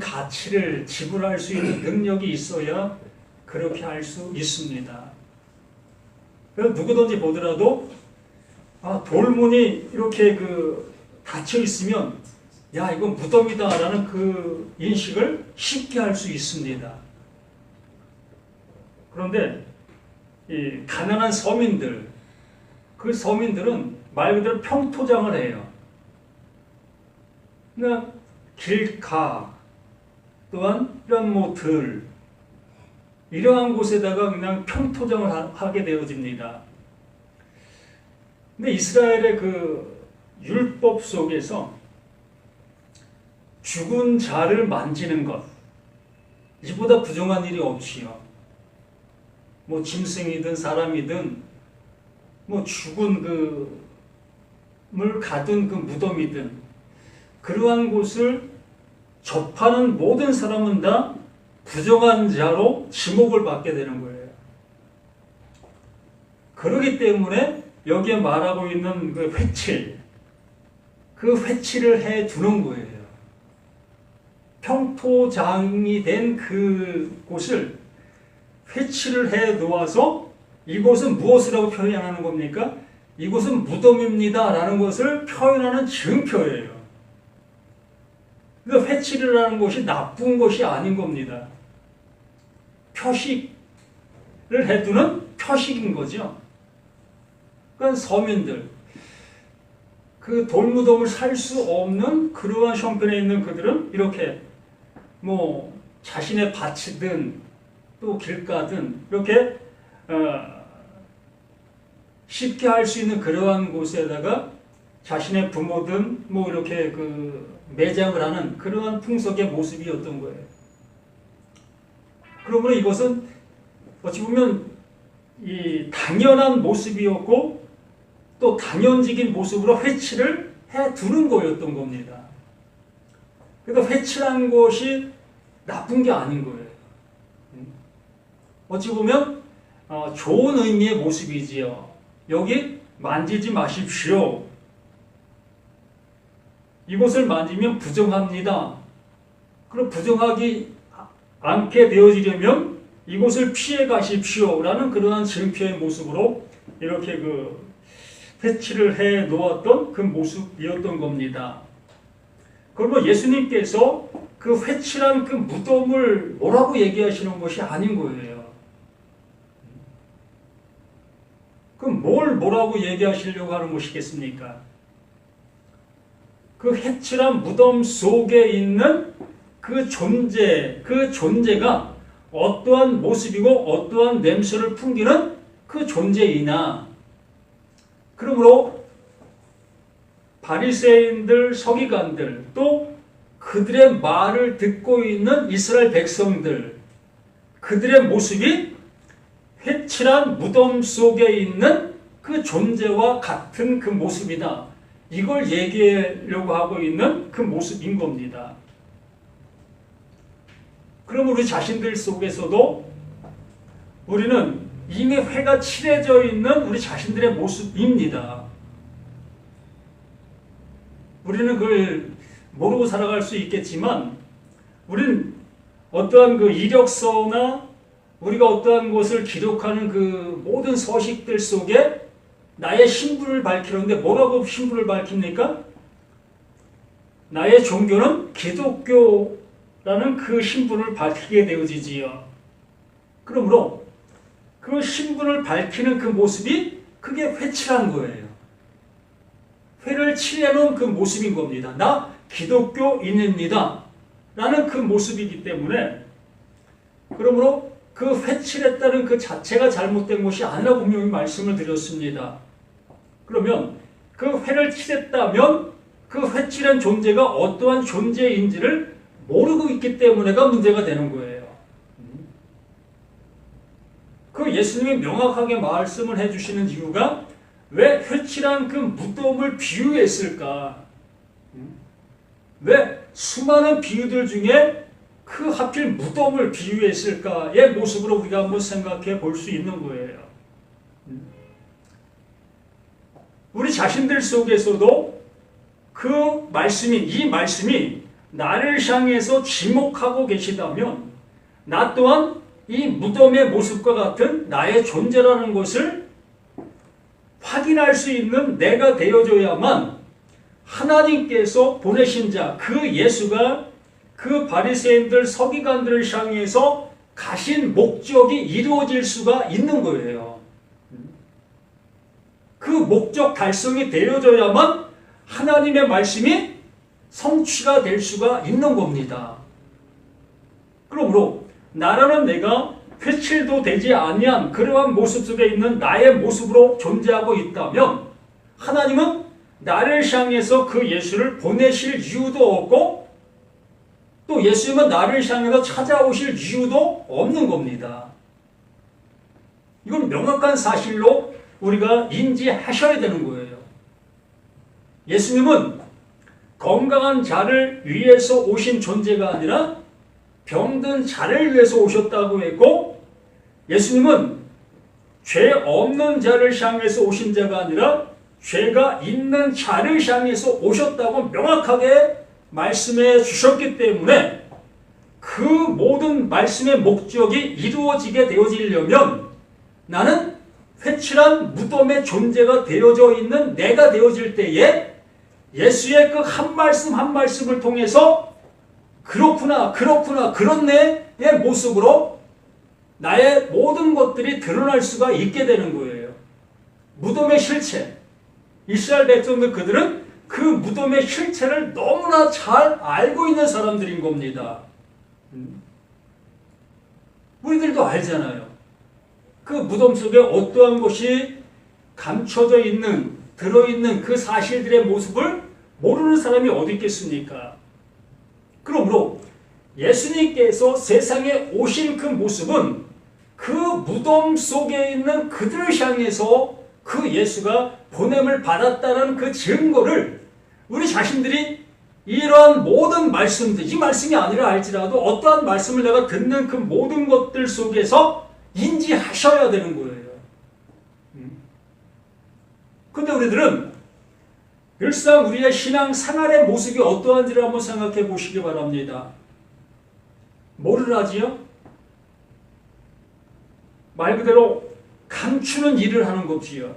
가치를 지불할 수 있는 능력이 있어야 그렇게 할 수 있습니다. 그래서 누구든지 보더라도 돌문이 이렇게 닫혀 있으면 야, 이건 무덤이다라는 그 인식을 쉽게 할 수 있습니다. 그런데 이 가난한 서민들, 그 서민들은 말 그대로 평토장을 해요. 그냥 길가 또한 이런 들 이러한 곳에다가 그냥 평토장을 하게 되어집니다. 근데 이스라엘의 그 율법 속에서 죽은 자를 만지는 것, 이보다 부정한 일이 없지요. 짐승이든 사람이든 죽은 물 가둔 그 무덤이든 그러한 곳을 접하는 모든 사람은 다 부정한 자로 지목을 받게 되는 거예요. 그렇기 때문에 여기에 말하고 있는 그 회칠, 그 회칠을 해 두는 거예요. 평토장이 된 그 곳을 회칠을 해 놓아서 이곳은 무엇이라고 표현하는 겁니까? 이곳은 무덤입니다 라는 것을 표현하는 증표예요. 그러니까 회칠이라는 것이 나쁜 것이 아닌 겁니다. 표식을 해두는 표식인 거죠. 그러니까 서민들, 그 돌무덤을 살 수 없는 그러한 형편에 있는 그들은 이렇게 자신의 밭이든 또 길가든 이렇게 쉽게 할 수 있는 그러한 곳에다가 자신의 부모든 이렇게 매장을 하는 그러한 풍속의 모습이었던 거예요. 그러므로 이것은 어찌 보면 이 당연한 모습이었고 또 당연직인 모습으로 회치를 해 두는 거였던 겁니다. 그러니까 회칠한 것이 나쁜 게 아닌 거예요. 어찌 보면 좋은 의미의 모습이지요. 여기 만지지 마십시오. 이곳을 만지면 부정합니다. 그럼 부정하기 않게 되어지려면 이곳을 피해 가십시오. 라는 그러한 증표의 모습으로 이렇게 회치를 해 놓았던 그 모습이었던 겁니다. 그러면 예수님께서 그 회칠한 그 무덤을 뭐라고 얘기하시는 것이 아닌 거예요. 그럼 뭐라고 얘기하시려고 하는 것이겠습니까? 그 회칠한 무덤 속에 있는 그 존재가 어떠한 모습이고 어떠한 냄새를 풍기는 그 존재이나, 그러므로 바리새인들, 서기관들, 또 그들의 말을 듣고 있는 이스라엘 백성들, 그들의 모습이 회칠한 무덤 속에 있는 그 존재와 같은 그 모습이다. 이걸 얘기하려고 하고 있는 그 모습인 겁니다. 그럼 우리 자신들 속에서도 우리는 이미 회가 칠해져 있는 우리 자신들의 모습입니다. 우리는 그걸 모르고 살아갈 수 있겠지만 우리는 어떠한 그 이력서나 우리가 어떠한 것을 기록하는 그 모든 서식들 속에 나의 신분을 밝히는데 뭐라고 신분을 밝힙니까? 나의 종교는 기독교라는 그 신분을 밝히게 되어지지요. 그러므로 그 신분을 밝히는 그 모습이 그게 회칠한 거예요. 회를 칠해놓은 그 모습인 겁니다. 나 기독교인입니다. 라는 그 모습이기 때문에, 그러므로 그 회칠했다는 그 자체가 잘못된 것이 아니라 분명히 말씀을 드렸습니다. 그러면 그 회를 칠했다면 그 회칠한 존재가 어떠한 존재인지를 모르고 있기 때문에가 문제가 되는 거예요. 그 예수님이 명확하게 말씀을 해주시는 이유가 왜 회칠한 그 무덤을 비유했을까? 왜 수많은 비유들 중에 그 하필 무덤을 비유했을까의 모습으로 우리가 한번 생각해 볼 수 있는 거예요. 우리 자신들 속에서도 이 말씀이 나를 향해서 지목하고 계시다면 나 또한 이 무덤의 모습과 같은 나의 존재라는 것을 확인할 수 있는 내가 되어줘야만 하나님께서 보내신 자, 그 예수가 그 바리새인들 서기관들을 향해서 가신 목적이 이루어질 수가 있는 거예요. 그 목적 달성이 되어져야만 하나님의 말씀이 성취가 될 수가 있는 겁니다. 그러므로 나라는 내가 회칠도 되지 아니한 그러한 모습 속에 있는 나의 모습으로 존재하고 있다면 하나님은 나를 향해서 그 예수를 보내실 이유도 없고 또 예수님은 나를 향해서 찾아오실 이유도 없는 겁니다. 이건 명확한 사실로 우리가 인지하셔야 되는 거예요. 예수님은 건강한 자를 위해서 오신 존재가 아니라 병든 자를 위해서 오셨다고 했고, 예수님은 죄 없는 자를 향해서 오신 자가 아니라 죄가 있는 자를 향해서 오셨다고 명확하게 말씀해 주셨기 때문에 그 모든 말씀의 목적이 이루어지게 되어지려면 나는 회칠한 무덤의 존재가 되어져 있는 내가 되어질 때에 예수의 그 한 말씀 한 말씀을 통해서 그렇구나 그렇네의 모습으로 나의 모든 것들이 드러날 수가 있게 되는 거예요. 무덤의 실체, 이스라엘 백성들 그들은 그 무덤의 실체를 너무나 잘 알고 있는 사람들인 겁니다. 우리들도 알잖아요. 그 무덤 속에 어떠한 것이 감춰져 있는, 들어있는 그 사실들의 모습을 모르는 사람이 어디 있겠습니까? 그러므로 예수님께서 세상에 오신 그 모습은 그 무덤 속에 있는 그들을 향해서 그 예수가 보냄을 받았다는 그 증거를 우리 자신들이 이러한 모든 말씀들, 이 말씀이 아니라 할지라도 어떠한 말씀을 내가 듣는 그 모든 것들 속에서 인지하셔야 되는 거예요. 근데 우리들은 일상 우리의 신앙 생활의 모습이 어떠한지를 한번 생각해 보시기 바랍니다. 뭐를 하지요? 말 그대로 감추는 일을 하는 거지요.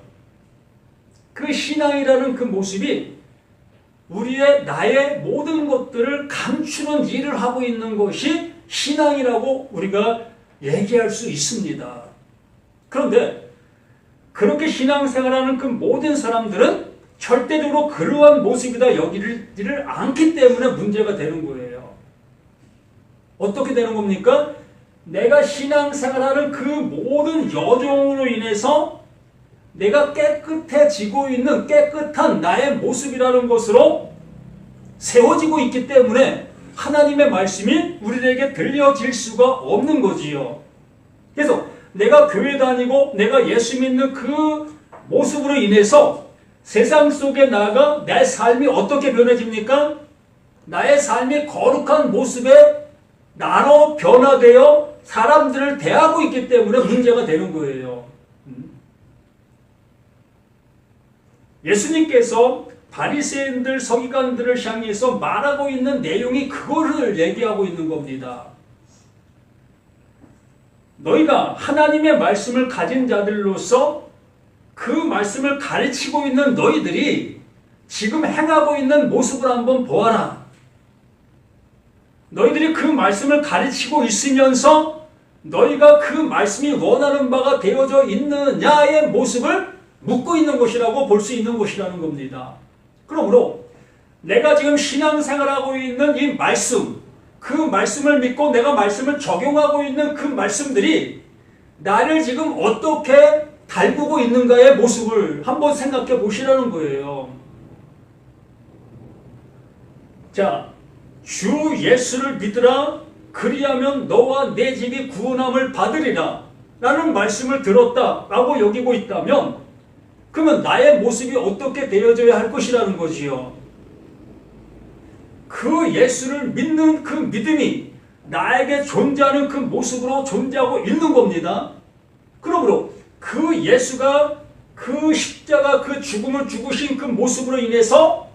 그 신앙이라는 그 모습이 우리의 나의 모든 것들을 감추는 일을 하고 있는 것이 신앙이라고 우리가 얘기할 수 있습니다. 그런데 그렇게 신앙생활하는 그 모든 사람들은 절대적으로 그러한 모습이다 여기지를 않기 때문에 문제가 되는 거예요. 어떻게 되는 겁니까? 내가 신앙생활하는 그 모든 여정으로 인해서 내가 깨끗해지고 있는 깨끗한 나의 모습이라는 것으로 세워지고 있기 때문에 하나님의 말씀이 우리에게 들려질 수가 없는 거지요. 그래서 내가 교회 다니고 내가 예수 믿는 그 모습으로 인해서 세상 속에 나아가 내 삶이 어떻게 변해집니까? 나의 삶이 거룩한 모습에 나로 변화되어 사람들을 대하고 있기 때문에 문제가 되는 거예요. 예수님께서 바리새인들 서기관들을 향해서 말하고 있는 내용이 그거를 얘기하고 있는 겁니다. 너희가 하나님의 말씀을 가진 자들로서 그 말씀을 가르치고 있는 너희들이 지금 행하고 있는 모습을 한번 보아라. 너희들이 그 말씀을 가르치고 있으면서 너희가 그 말씀이 원하는 바가 되어져 있느냐의 모습을 묻고 있는 것이라고 볼 수 있는 것이라는 겁니다. 그러므로 내가 지금 신앙생활하고 있는 이 말씀, 그 말씀을 믿고 내가 말씀을 적용하고 있는 그 말씀들이 나를 지금 어떻게 달구고 있는가의 모습을 한번 생각해 보시라는 거예요. 자, 주 예수를 믿으라 그리하면 너와 내 집이 구원함을 받으리라 라는 말씀을 들었다라고 여기고 있다면 그러면 나의 모습이 어떻게 되어져야 할 것이라는 거지요. 그 예수를 믿는 그 믿음이 나에게 존재하는 그 모습으로 존재하고 있는 겁니다. 그러므로 그 예수가 그 십자가 그 죽음을 죽으신 그 모습으로 인해서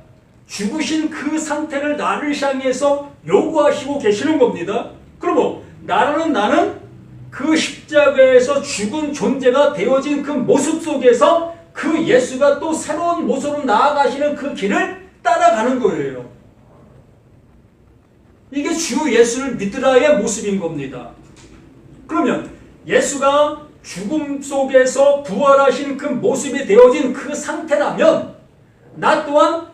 죽으신 그 상태를 나를 향해서 요구하시고 계시는 겁니다. 그러면 나는 그 십자가에서 죽은 존재가 되어진 그 모습 속에서 그 예수가 또 새로운 모습으로 나아가시는 그 길을 따라가는 거예요. 이게 주 예수를 믿으라의 모습인 겁니다. 그러면 예수가 죽음 속에서 부활하신 그 모습이 되어진 그 상태라면 나 또한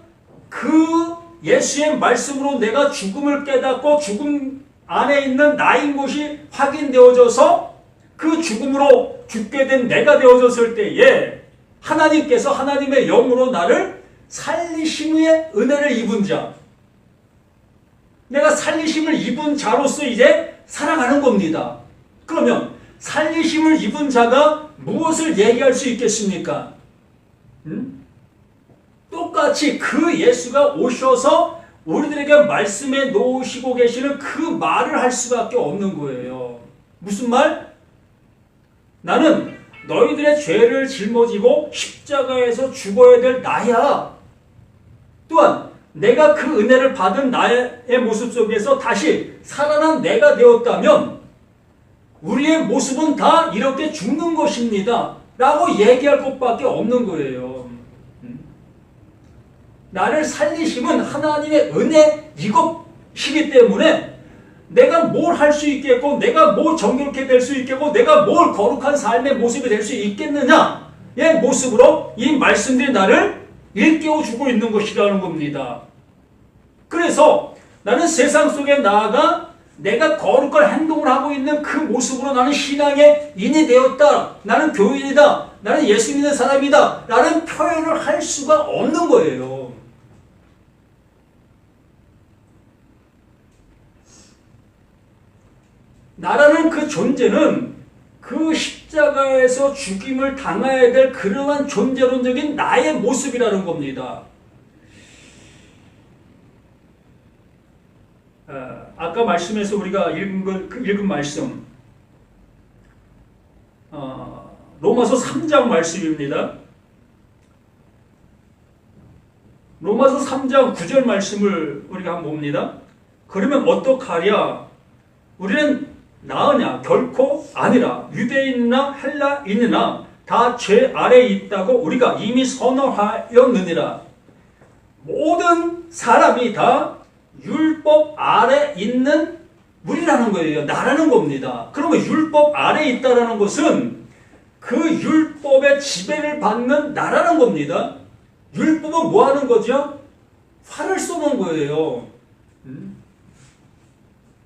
그 예수의 말씀으로 내가 죽음을 깨닫고 죽음 안에 있는 나인 것이 확인되어져서 그 죽음으로 죽게 된 내가 되어졌을 때에 하나님께서 하나님의 영으로 나를 살리심의 은혜를 입은 자, 내가 살리심을 입은 자로서 이제 살아가는 겁니다. 그러면 살리심을 입은 자가 무엇을 얘기할 수 있겠습니까? 똑같이 그 예수가 오셔서 우리들에게 말씀해 놓으시고 계시는 그 말을 할 수밖에 없는 거예요. 무슨 말? 나는 너희들의 죄를 짊어지고 십자가에서 죽어야 될 나야. 또한 내가 그 은혜를 받은 나의 모습 속에서 다시 살아난 내가 되었다면 우리의 모습은 다 이렇게 죽는 것입니다. 라고 얘기할 것밖에 없는 거예요. 나를 살리심은 하나님의 은혜 이것이기 때문에 내가 뭘 할 수 있겠고 내가 뭘 정결케 될 수 있겠고 내가 뭘 거룩한 삶의 모습이 될 수 있겠느냐의 모습으로 이 말씀들이 나를 일깨워주고 있는 것이라는 겁니다. 그래서 나는 세상 속에 나아가 내가 거룩한 행동을 하고 있는 그 모습으로 나는 신앙의 인이 되었다. 나는 교인이다. 나는 예수 믿는 사람이다. 라는 표현을 할 수가 없는 거예요. 나라는 그 존재는 그 십자가에서 죽임을 당해야 될 그러한 존재론적인 나의 모습이라는 겁니다. 아까 말씀에서 우리가 읽은 말씀, 로마서 3장 말씀입니다. 로마서 3장 9절 말씀을 우리가 한번 봅니다. 그러면 어떡하랴? 우리는 나으냐? 결코 아니라 유대인이나 헬라인이나 다 죄 아래에 있다고 우리가 이미 선언하였느니라. 모든 사람이 다 율법 아래 있는 우리라는 거예요. 나라는 겁니다. 그러면 율법 아래에 있다라는 것은 그 율법의 지배를 받는 나라는 겁니다. 율법은 뭐 하는 거죠? 활을 쏘는 거예요.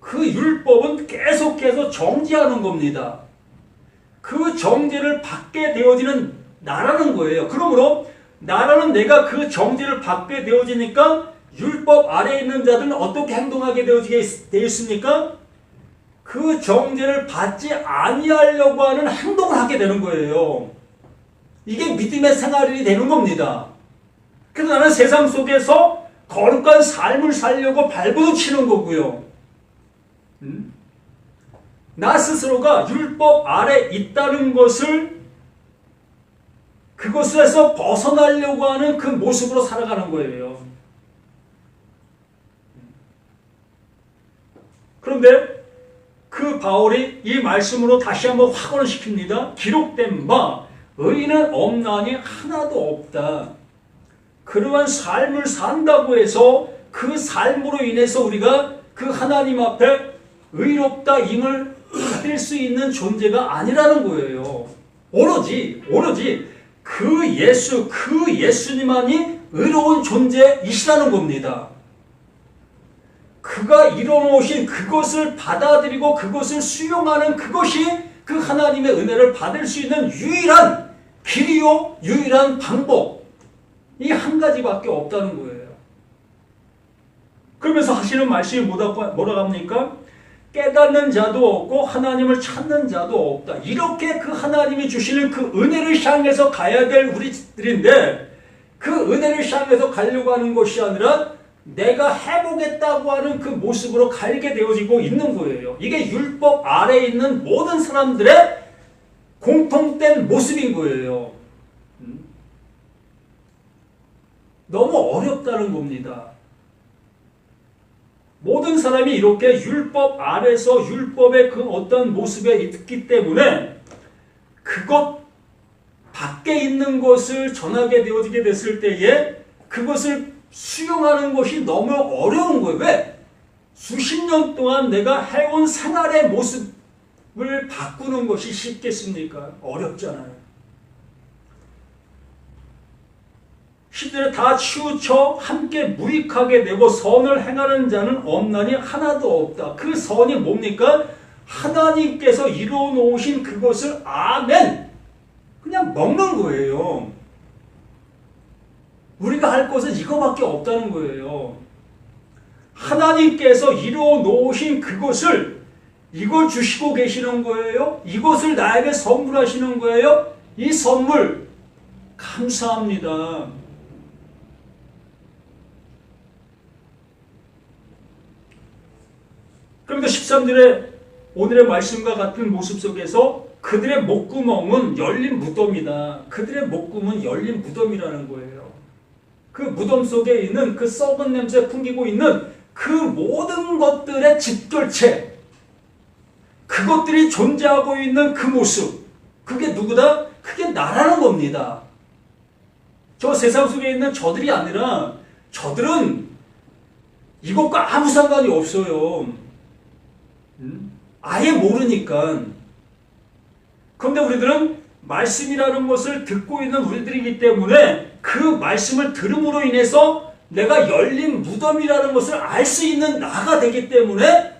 그 율법은 계속해서 정지하는 겁니다. 그 정지를 받게 되어지는 나라는 거예요. 그러므로 나라는 내가 그 정지를 받게 되어지니까 율법 아래에 있는 자들은 어떻게 행동하게 되어 있습니까? 그 정죄를 받지 아니하려고 하는 행동을 하게 되는 거예요. 이게 믿음의 생활이 되는 겁니다. 그래서 나는 세상 속에서 거룩한 삶을 살려고 발버둥 치는 거고요. 나 스스로가 율법 아래 있다는 것을 그것에서 벗어나려고 하는 그 모습으로 살아가는 거예요. 그런데 그 바울이 이 말씀으로 다시 한번 확언을 시킵니다. 기록된 바 의인은 없나니 하나도 없다. 그러한 삶을 산다고 해서 그 삶으로 인해서 우리가 그 하나님 앞에 의롭다 임을 받을 수 있는 존재가 아니라는 거예요. 오로지 그 예수님만이 의로운 존재이시라는 겁니다. 그가 이뤄놓으신 그것을 받아들이고 그것을 수용하는 그것이 그 하나님의 은혜를 받을 수 있는 유일한 길이요, 유일한 방법. 이 한 가지밖에 없다는 거예요. 그러면서 하시는 말씀이 뭐라고 합니까? 깨닫는 자도 없고 하나님을 찾는 자도 없다. 이렇게 그 하나님이 주시는 그 은혜를 향해서 가야 될 우리들인데 그 은혜를 향해서 가려고 하는 것이 아니라 내가 해보겠다고 하는 그 모습으로 갈게 되어지고 있는 거예요. 이게 율법 아래에 있는 모든 사람들의 공통된 모습인 거예요. 너무 어렵다는 겁니다. 모든 사람이 이렇게 율법 아래서 율법의 그 어떤 모습에 있기 때문에 그것 밖에 있는 것을 전하게 되어지게 됐을 때에 그것을 수용하는 것이 너무 어려운 거예요. 왜? 수십 년 동안 내가 해온 생활의 모습을 바꾸는 것이 쉽겠습니까? 어렵잖아요. 시대를 다 치우쳐 함께 무익하게 되고 선을 행하는 자는 없나니 하나도 없다. 그 선이 뭡니까? 하나님께서 이루어 놓으신 그것을 아멘! 그냥 먹는 거예요. 우리가 할 것은 이거밖에 없다는 거예요. 하나님께서 이루어 놓으신 그것을 이걸 주시고 계시는 거예요. 이것을 나에게 선물하시는 거예요. 이 선물 감사합니다. 그런데 13절에 오늘의 말씀과 같은 모습 속에서 그들의 목구멍은 열린 무덤이다. 그들의 목구멍은 열린 무덤이라는 거예요. 그 무덤 속에 있는 그 썩은 냄새 풍기고 있는 그 모든 것들의 집결체, 그것들이 존재하고 있는 그 모습, 그게 누구다? 그게 나라는 겁니다. 저 세상 속에 있는 저들이 아니라 저들은 이것과 아무 상관이 없어요. 아예 모르니까. 그런데 우리들은 말씀이라는 것을 듣고 있는 우리들이기 때문에 그 말씀을 들음으로 인해서 내가 열린 무덤이라는 것을 알 수 있는 나가 되기 때문에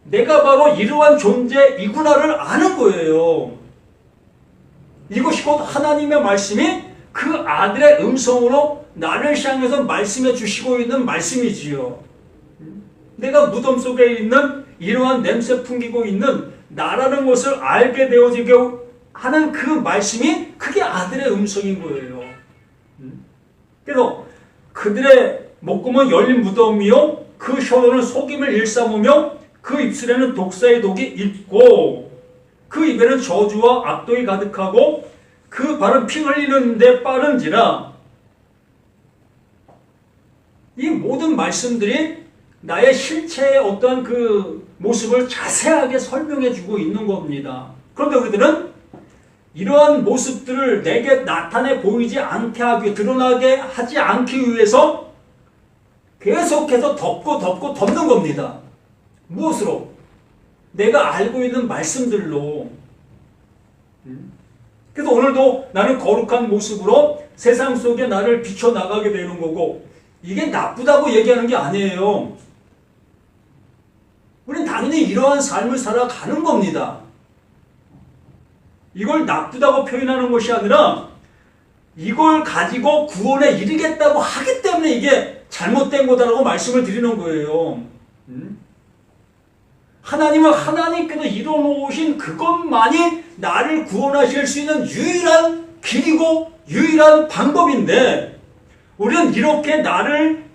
내가 바로 이러한 존재이구나를 아는 거예요. 이것이 곧 하나님의 말씀이 그 아들의 음성으로 나를 향해서 말씀해 주시고 있는 말씀이지요. 내가 무덤 속에 있는 이러한 냄새 풍기고 있는 나라는 것을 알게 되어지게 하는 그 말씀이 그게 아들의 음성인 거예요. 그래서 그들의 목구멍은 열린 무덤이요 그 혀로는 속임을 일삼으며 그 입술에는 독사의 독이 있고 그 입에는 저주와 악독이 가득하고 그 발은 피 흘리는 데 빠른지라. 이 모든 말씀들이 나의 실체의 어떤 그 모습을 자세하게 설명해 주고 있는 겁니다. 그런데 우리들은 이러한 모습들을 내게 나타내 보이지 않게 하기, 드러나게 하지 않기 위해서 계속해서 덮는 겁니다. 무엇으로? 내가 알고 있는 말씀들로. 그래서 오늘도 나는 거룩한 모습으로 세상 속에 나를 비춰나가게 되는 거고, 이게 나쁘다고 얘기하는 게 아니에요. 우리는 당연히 이러한 삶을 살아가는 겁니다. 이걸 나쁘다고 표현하는 것이 아니라 이걸 가지고 구원에 이르겠다고 하기 때문에 이게 잘못된 거다라고 말씀을 드리는 거예요. 하나님은 하나님께서 이뤄놓으신 그것만이 나를 구원하실 수 있는 유일한 길이고 유일한 방법인데 우리는 이렇게 나를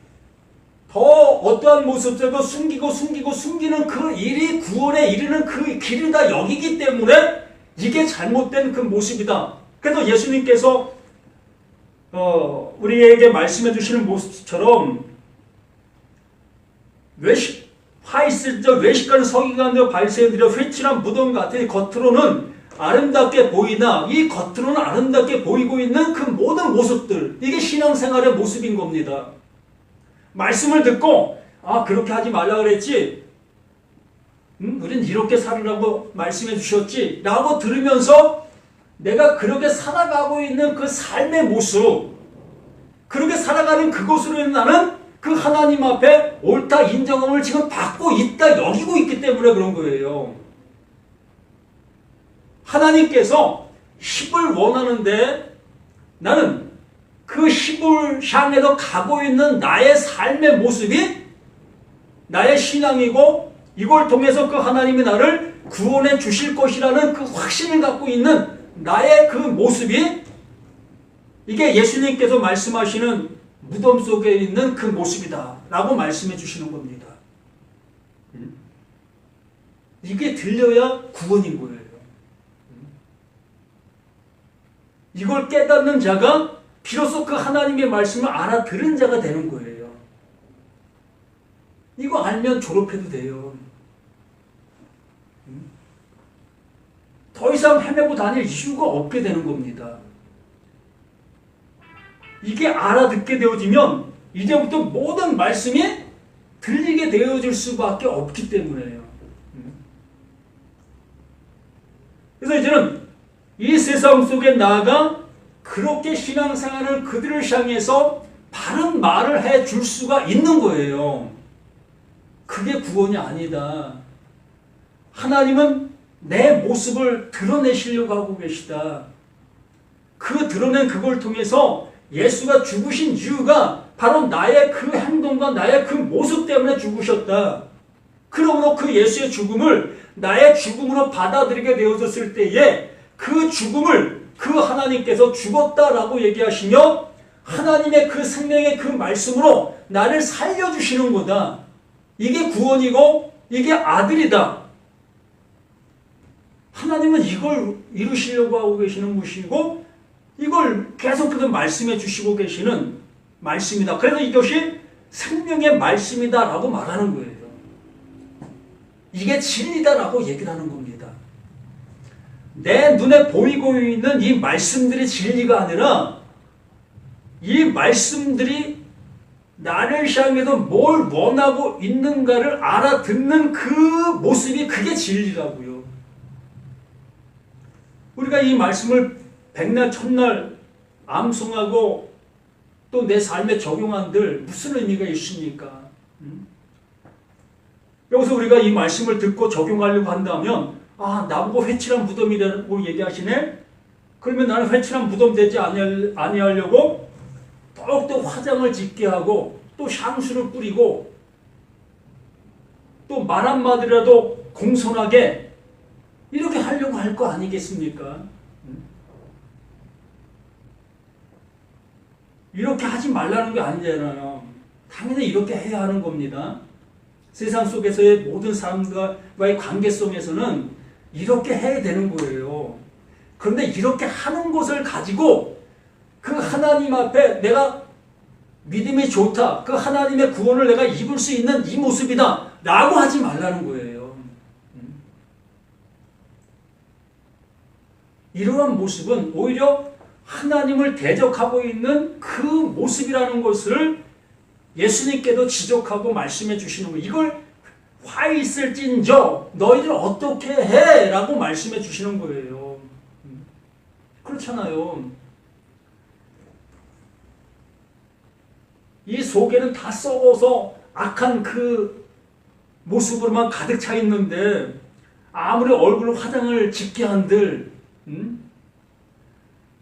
더 어떠한 모습에도 숨기는 그 일이 구원에 이르는 그 길이다 여기기 때문에 이게 잘못된 그 모습이다. 그래서 예수님께서 우리에게 말씀해 주시는 모습처럼 외식하는 서기관들 바리새인들의 회칠한 무덤 같은 겉으로는 아름답게 보이나 이 겉으로는 아름답게 보이고 있는 그 모든 모습들, 이게 신앙생활의 모습인 겁니다. 말씀을 듣고 그렇게 하지 말라 그랬지, 우린 이렇게 살으라고 말씀해 주셨지 라고 들으면서 내가 그렇게 살아가고 있는 그 삶의 모습, 그렇게 살아가는 그것으로 나는 그 하나님 앞에 옳다 인정함을 지금 받고 있다 여기고 있기 때문에 그런 거예요. 하나님께서 힙을 원하는데 나는 그 힙을 향해서 가고 있는 나의 삶의 모습이 나의 신앙이고 이걸 통해서 그 하나님이 나를 구원해 주실 것이라는 그 확신을 갖고 있는 나의 그 모습이 이게 예수님께서 말씀하시는 무덤 속에 있는 그 모습이다 라고 말씀해 주시는 겁니다. 이게 들려야 구원인 거예요. 이걸 깨닫는 자가 비로소 그 하나님의 말씀을 알아들은 자가 되는 거예요. 이거 알면 졸업해도 돼요. 더 이상 헤매고 다닐 이유가 없게 되는 겁니다. 이게 알아듣게 되어지면 이제부터 모든 말씀이 들리게 되어질 수밖에 없기 때문에요. 그래서 이제는 이 세상 속에 나아가 그렇게 신앙생활을 그들을 향해서 바른 말을 해줄 수가 있는 거예요. 그게 구원이 아니다. 하나님은 내 모습을 드러내시려고 하고 계시다. 그 드러낸 그걸 통해서 예수가 죽으신 이유가 바로 나의 그 행동과 나의 그 모습 때문에 죽으셨다. 그러므로 그 예수의 죽음을 나의 죽음으로 받아들이게 되어졌을 때에 그 죽음을 그 하나님께서 죽었다라고 얘기하시며 하나님의 그 생명의 그 말씀으로 나를 살려주시는 거다. 이게 구원이고 이게 아들이다. 하나님은 이걸 이루시려고 하고 계시는 것이고 이걸 계속해서 말씀해 주시고 계시는 말씀이다. 그래서 이것이 생명의 말씀이다라고 말하는 거예요. 이게 진리다라고 얘기를 하는 겁니다. 내 눈에 보이고 있는 이 말씀들이 진리가 아니라 이 말씀들이 나를 향해서 뭘 원하고 있는가를 알아듣는 그 모습이 그게 진리라고요. 우리가 이 말씀을 백날 천날 암송하고 또 내 삶에 적용한들 무슨 의미가 있습니까? 여기서 우리가 이 말씀을 듣고 적용하려고 한다면 나보고 회칠한 무덤이라고 얘기하시네? 그러면 나는 회칠한 무덤 되지 아니하려고 더욱더 화장을 짙게 하고 또 향수를 뿌리고 또 말 한마디라도 공손하게 이렇게 하려고 할 거 아니겠습니까? 이렇게 하지 말라는 게 아니잖아요. 당연히 이렇게 해야 하는 겁니다. 세상 속에서의 모든 사람과의 관계성에서는 이렇게 해야 되는 거예요. 그런데 이렇게 하는 것을 가지고 그 하나님 앞에 내가 믿음이 좋다. 그 하나님의 구원을 내가 입을 수 있는 이 모습이다. 라고 하지 말라는 거예요. 이러한 모습은 오히려 하나님을 대적하고 있는 그 모습이라는 것을 예수님께도 지적하고 말씀해 주시는 거예요. 이걸 화 있을진저 너희들 어떻게 해? 라고 말씀해 주시는 거예요. 그렇잖아요. 이 속에는 다 썩어서 악한 그 모습으로만 가득 차 있는데 아무리 얼굴 화장을 짙게 한들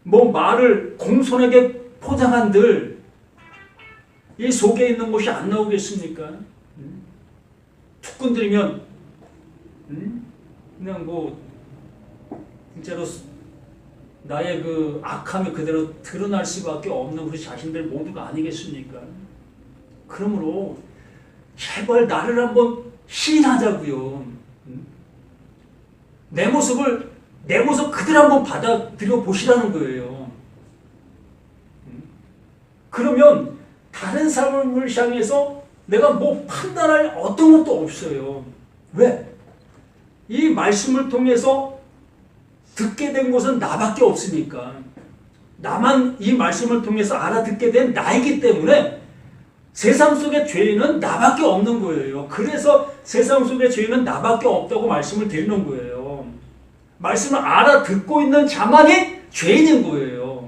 뭐 말을 공손하게 포장한들 이 속에 있는 것이 안 나오겠습니까? 툭 건드리면 그냥 뭐 진짜로 나의 그 악함이 그대로 드러날 수밖에 없는 우리 자신들 모두가 아니겠습니까? 그러므로 제발 나를 한번 시인하자고요. 내 모습 그대로 한번 받아들여 보시라는 거예요. 그러면 다른 사람을 향해서 내가 뭐 판단할 어떤 것도 없어요. 왜? 이 말씀을 통해서 듣게 된 것은 나밖에 없으니까. 나만 이 말씀을 통해서 알아듣게 된 나이기 때문에 세상 속의 죄인은 나밖에 없는 거예요. 그래서 세상 속의 죄인은 나밖에 없다고 말씀을 드리는 거예요. 말씀을 알아듣고 있는 자만이 죄인인 거예요.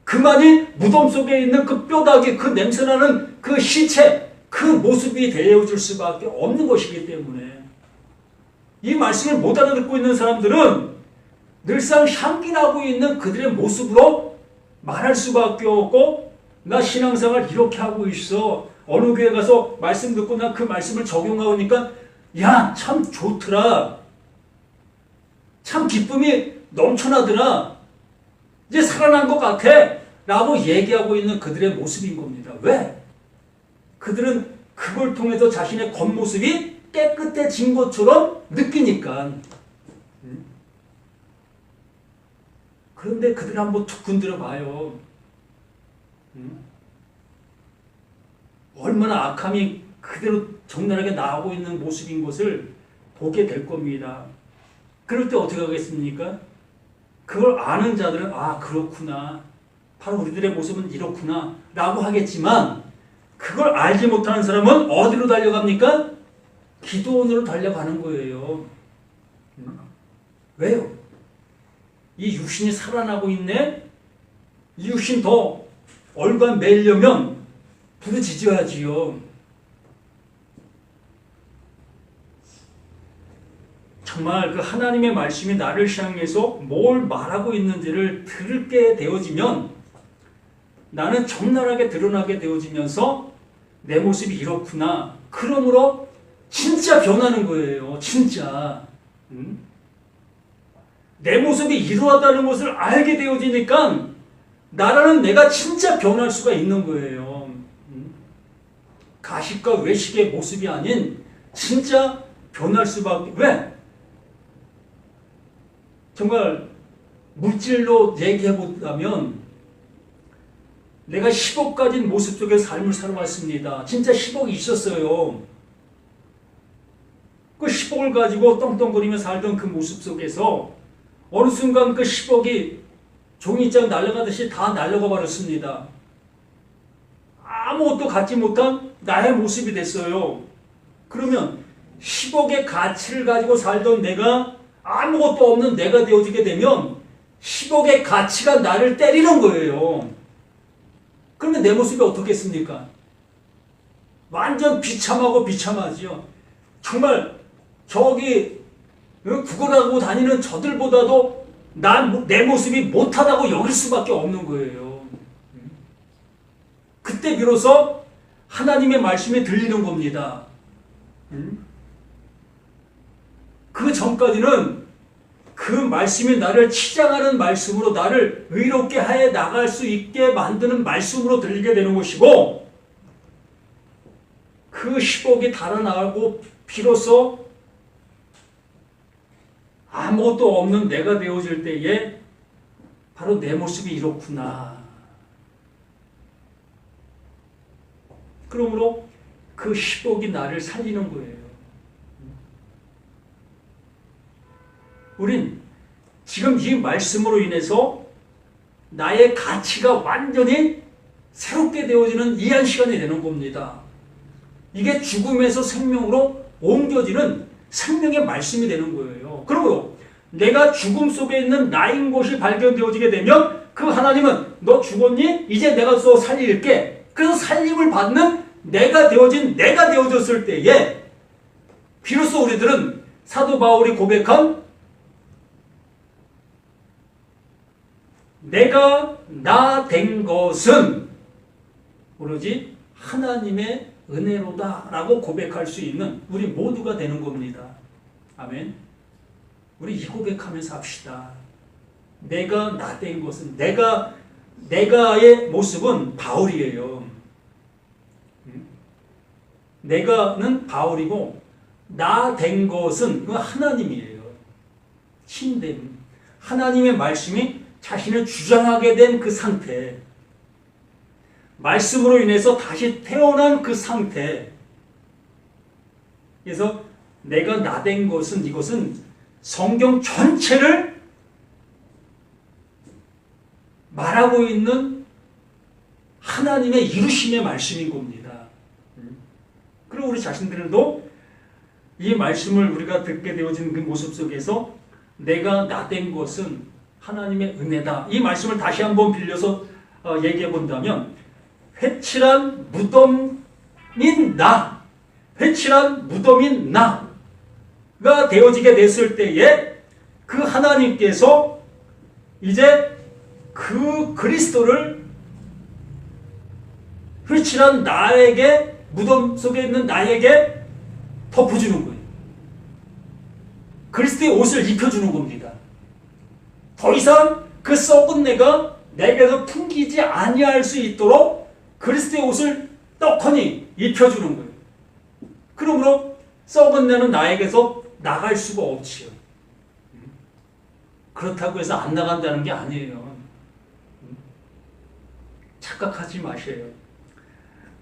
그만이 무덤 속에 있는 그 뼈다귀, 그 냄새나는 그 시체, 그 모습이 되어질 수밖에 없는 것이기 때문에 이 말씀을 못 알아듣고 있는 사람들은 늘상 향기나고 있는 그들의 모습으로 말할 수밖에 없고 나 신앙생활 이렇게 하고 있어. 어느 교회 가서 말씀 듣고 나 그 말씀을 적용하니까 야, 참 좋더라. 참 기쁨이 넘쳐나더라. 이제 살아난 것 같아. 라고 얘기하고 있는 그들의 모습인 겁니다. 왜? 그들은 그걸 통해서 자신의 겉모습이 깨끗해진 것처럼 느끼니까. 그런데 그들 한번 툭 건드려 봐요. 음? 얼마나 악함이 그대로 적나라하게 나오고 있는 모습인 것을 보게 될 겁니다. 그럴 때 어떻게 하겠습니까? 그걸 아는 자들은 아 그렇구나. 바로 우리들의 모습은 이렇구나 라고 하겠지만 그걸 알지 못하는 사람은 어디로 달려갑니까? 기도원으로 달려가는 거예요. 왜요? 이 육신이 살아나고 있네? 이 육신 더 얼간매려면 부르짖어야지요. 정말 그 하나님의 말씀이 나를 향해서 뭘 말하고 있는지를 들게 되어지면 나는 적나라하게 드러나게 되어지면서 내 모습이 이렇구나. 그러므로 진짜 변하는 거예요. 진짜. 내 모습이 이러하다는 것을 알게 되어지니까 나라는 내가 진짜 변할 수가 있는 거예요. 가식과 외식의 모습이 아닌 진짜 변할 수밖에. 왜? 정말 물질로 얘기해보자면 내가 10억 가진 모습 속의 삶을 살아왔습니다. 진짜 10억이 있었어요. 그 10억을 가지고 떵떵거리며 살던 그 모습 속에서 어느 순간 그 10억이 종이장 날아가듯이 다 날아가 버렸습니다. 아무것도 갖지 못한 나의 모습이 됐어요. 그러면 10억의 가치를 가지고 살던 내가 아무것도 없는 내가 되어지게 되면 10억의 가치가 나를 때리는 거예요. 그러면 내 모습이 어떻겠습니까? 완전 비참하고 비참하지요. 정말 저기 구걸하고 다니는 저들보다도 내 모습이 못하다고 여길 수밖에 없는 거예요. 그때 비로소 하나님의 말씀이 들리는 겁니다. 그 전까지는 그 말씀이 나를 치장하는 말씀으로 나를 의롭게 하여 나갈 수 있게 만드는 말씀으로 들리게 되는 것이고 그 10억이 달아나고 비로소 아무것도 없는 내가 되어질 때에 바로 내 모습이 이렇구나. 그러므로 그 10억이 나를 살리는 거예요. 우린 지금 이 말씀으로 인해서 나의 가치가 완전히 새롭게 되어지는 이한 시간이 되는 겁니다. 이게 죽음에서 생명으로 옮겨지는 생명의 말씀이 되는 거예요. 그러므로 내가 죽음 속에 있는 나인 것이 발견되어지게 되면 그 하나님은 너 죽었니? 이제 내가 또 살릴게. 그래서 살림을 받는 내가 되어졌을 때에 비로소 우리들은 사도 바울이 고백한 내가 나 된 것은 오로지 하나님의 은혜로다 라고 고백할 수 있는 우리 모두가 되는 겁니다. 아멘. 우리 이 고백하면서 합시다. 내가 나 된 것은 내가의 모습은 바울이에요. 내가는 바울이고 나 된 것은 하나님이에요. 신됨. 하나님의 말씀이 자신을 주장하게 된 그 상태, 말씀으로 인해서 다시 태어난 그 상태. 그래서 내가 나 된 것은 이것은 성경 전체를 말하고 있는 하나님의 이루심의 말씀인 겁니다. 그리고 우리 자신들도 이 말씀을 우리가 듣게 되어진 그 모습 속에서 내가 나 된 것은 하나님의 은혜다. 이 말씀을 다시 한번 빌려서 얘기해 본다면 회칠한 무덤인 나, 회칠한 무덤인 나가 되어지게 됐을 때에 그 하나님께서 이제 그 그리스도를 회칠한 나에게 무덤 속에 있는 나에게 덮어주는 거예요. 그리스도의 옷을 입혀주는 겁니다. 더 이상 그 썩은 내가 내게서 풍기지 아니할 수 있도록 그리스도의 옷을 떡하니 입혀주는 거예요. 그러므로 썩은 내는 나에게서 나갈 수가 없지요. 그렇다고 해서 안 나간다는 게 아니에요. 착각하지 마세요.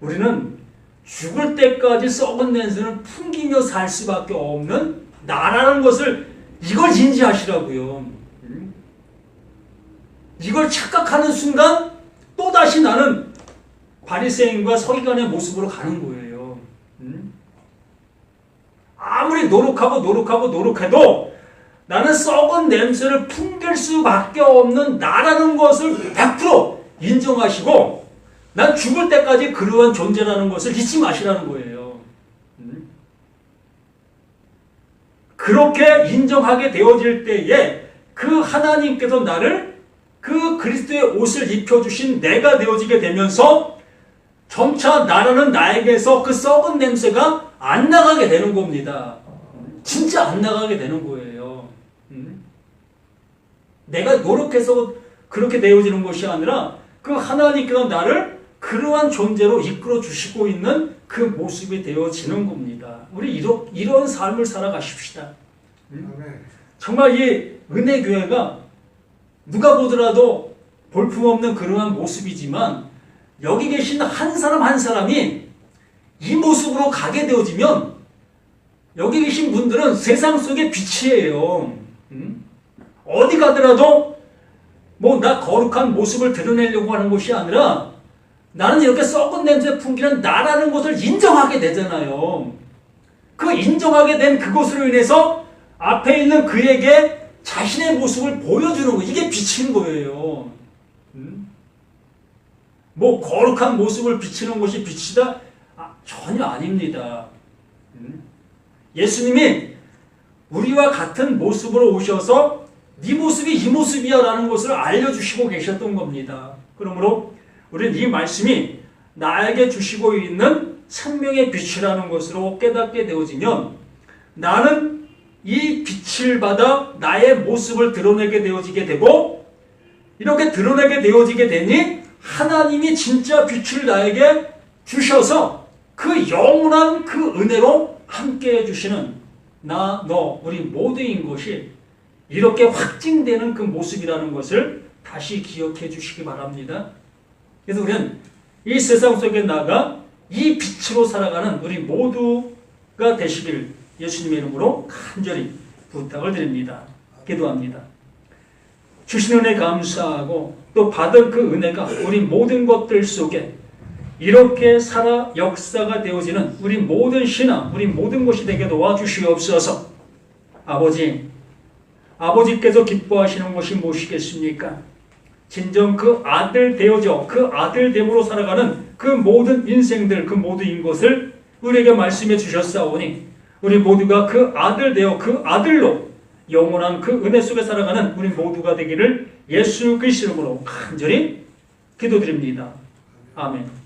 우리는 죽을 때까지 썩은 냄새를 풍기며 살 수밖에 없는 나라는 것을 이걸 인지하시라고요. 이걸 착각하는 순간 또다시 나는 바리새인과 서기관의 모습으로 가는 거예요. 아무리 노력해도 나는 썩은 냄새를 풍길 수밖에 없는 나라는 것을 100% 인정하시고 난 죽을 때까지 그러한 존재라는 것을 잊지 마시라는 거예요. 그렇게 인정하게 되어질 때에 그 하나님께서 나를 그 그리스도의 옷을 입혀주신 내가 되어지게 되면서 점차 나라는 나에게서 그 썩은 냄새가 안 나가게 되는 겁니다. 진짜 안 나가게 되는 거예요. 내가 노력해서 그렇게 되어지는 것이 아니라 그 하나님께서 나를 그러한 존재로 이끌어 주시고 있는 그 모습이 되어지는 겁니다. 우리 이런 삶을 살아가십시다. 정말 이 은혜교회가 누가 보더라도 볼품없는 그러한 모습이지만 여기 계신 한 사람 한 사람이 이 모습으로 가게 되어지면 여기 계신 분들은 세상 속의 빛이에요. 어디 가더라도 뭐 나 거룩한 모습을 드러내려고 하는 것이 아니라 나는 이렇게 썩은 냄새 풍기는 나라는 것을 인정하게 되잖아요. 그 인정하게 된 그것으로 인해서 앞에 있는 그에게 자신의 모습을 보여주는 거, 이게 비치는 거예요. 뭐 거룩한 모습을 비치는 것이 빛이다? 전혀 아닙니다. 예수님이 우리와 같은 모습으로 오셔서 네 모습이 이 모습이야 라는 것을 알려주시고 계셨던 겁니다. 그러므로 우리는 이 말씀이 나에게 주시고 있는 생명의 빛이라는 것으로 깨닫게 되어지면 나는 이 빛을 받아 나의 모습을 드러내게 되어지게 되고 이렇게 드러내게 되어지게 되니 하나님이 진짜 빛을 나에게 주셔서 그 영원한 그 은혜로 함께 해주시는 나, 너, 우리 모두인 것이 이렇게 확증되는 그 모습이라는 것을 다시 기억해 주시기 바랍니다. 그래서 우리는 이 세상 속에 나가 이 빛으로 살아가는 우리 모두가 되시길 예수님의 이름으로 간절히 부탁을 드립니다. 기도합니다. 주신 은혜 감사하고 또 받은 그 은혜가 우리 모든 것들 속에 이렇게 살아 역사가 되어지는 우리 모든 신앙, 우리 모든 것이 되게 도와주시옵소서. 아버지께서 기뻐하시는 것이 무엇이겠습니까? 진정 그 아들 되어져 그 아들 됨으로 살아가는 그 모든 인생들, 그 모두인 것을 우리에게 말씀해 주셨사오니 우리 모두가 그 아들 되어 그 아들로 영원한 그 은혜 속에 살아가는 우리 모두가 되기를 예수 그리스도 이름으로 간절히 기도드립니다. 아멘.